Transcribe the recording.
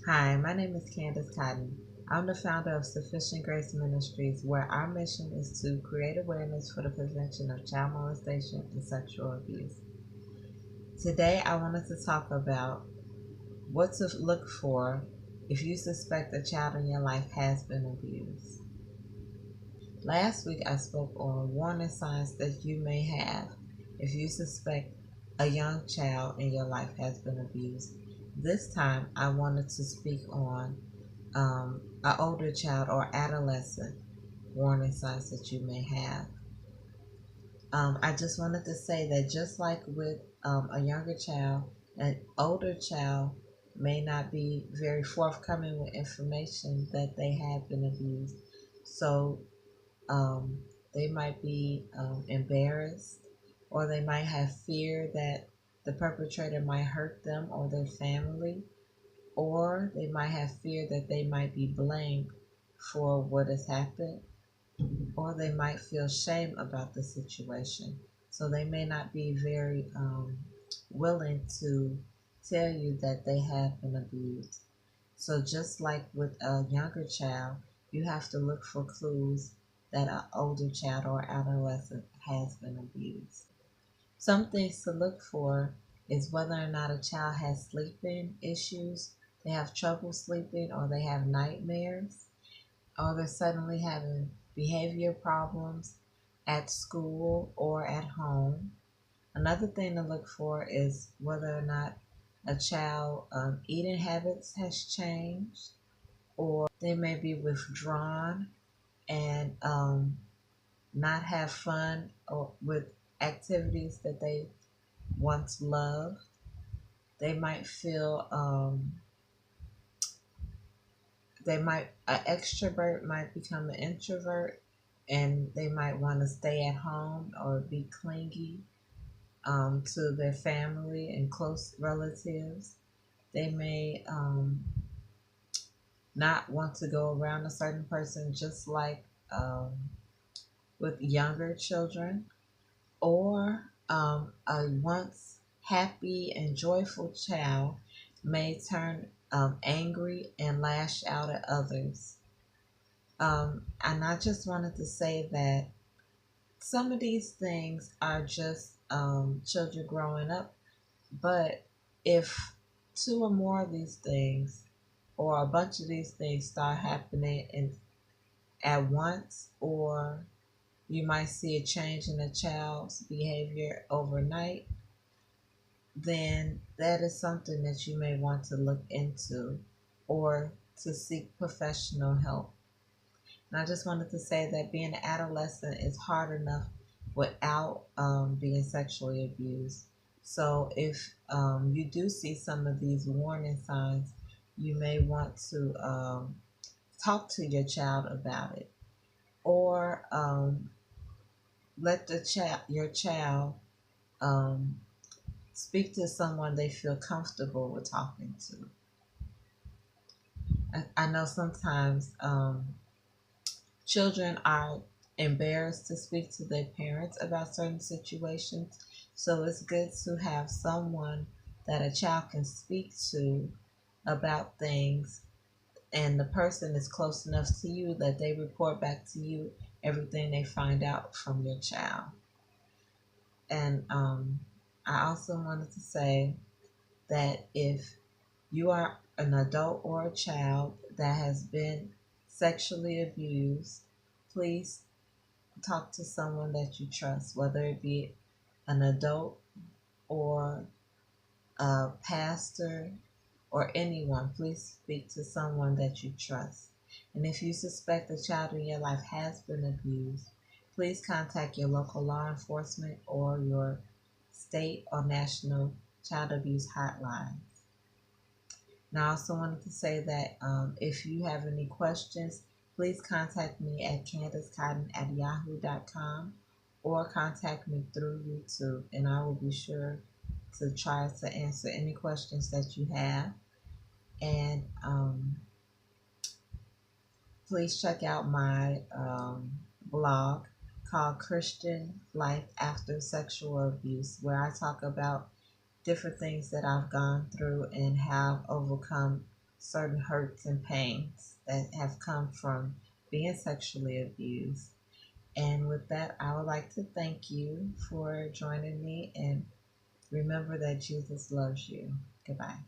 Hi, my name is Candace Cotton. I'm the founder of Sufficient Grace Ministries, where our mission is to create awareness for the prevention of child molestation and sexual abuse. Today, I wanted to talk about what to look for if you suspect a child in your life has been abused. Last week, I spoke on warning signs that you may have if you suspect a young child in your life has been abused. This time, I wanted to speak on an older child or adolescent warning signs that you may have. I just wanted to say that just like with a younger child, an older child may not be very forthcoming with information that they have been abused. So um, they might be embarrassed, or they might have fear that the perpetrator might hurt them or their family, or they might have fear that they might be blamed for what has happened, or they might feel shame about the situation. So they may not be very willing to tell you that they have been abused. So just like with a younger child, you have to look for clues that an older child or adolescent has been abused. Some things to look for is whether or not a child has sleeping issues, they have trouble sleeping, or they have nightmares, or they're suddenly having behavior problems at school or at home. Another thing to look for is whether or not a child eating habits has changed, or they may be withdrawn and not have fun or with activities that they once loved. They might feel an extrovert might become an introvert, and they might want to stay at home or be clingy to their family and close relatives. They may not want to go around a certain person, just like um, with younger children, or a once happy and joyful child may turn angry and lash out at others. And I just wanted to say that some of these things are just children growing up, but if two or more of these things or a bunch of these things start happening at once, or you might see a change in a child's behavior overnight, then that is something that you may want to look into or to seek professional help. And I just wanted to say that being an adolescent is hard enough without being sexually abused. So if you do see some of these warning signs, you may want to talk to your child about it, or let your child, um, speak to someone they feel comfortable with talking to. I know sometimes children are embarrassed to speak to their parents about certain situations, so it's good to have someone that a child can speak to about things, and the person is close enough to you that they report back to you everything they find out from your child. And I also wanted to say that if you are an adult or a child that has been sexually abused, please talk to someone that you trust, whether it be an adult or a pastor or anyone. Please speak to someone that you trust. And if you suspect a child in your life has been abused, please contact your local law enforcement or your state or national child abuse hotline. Now, I also wanted to say that if you have any questions, please contact me at CandaceCotton@yahoo.com, or contact me through YouTube, and I will be sure to try to answer any questions that you have. And please check out my blog called Christian Life After Sexual Abuse, where I talk about different things that I've gone through and have overcome certain hurts and pains that have come from being sexually abused. And with that, I would like to thank you for joining me, and remember that Jesus loves you. Goodbye.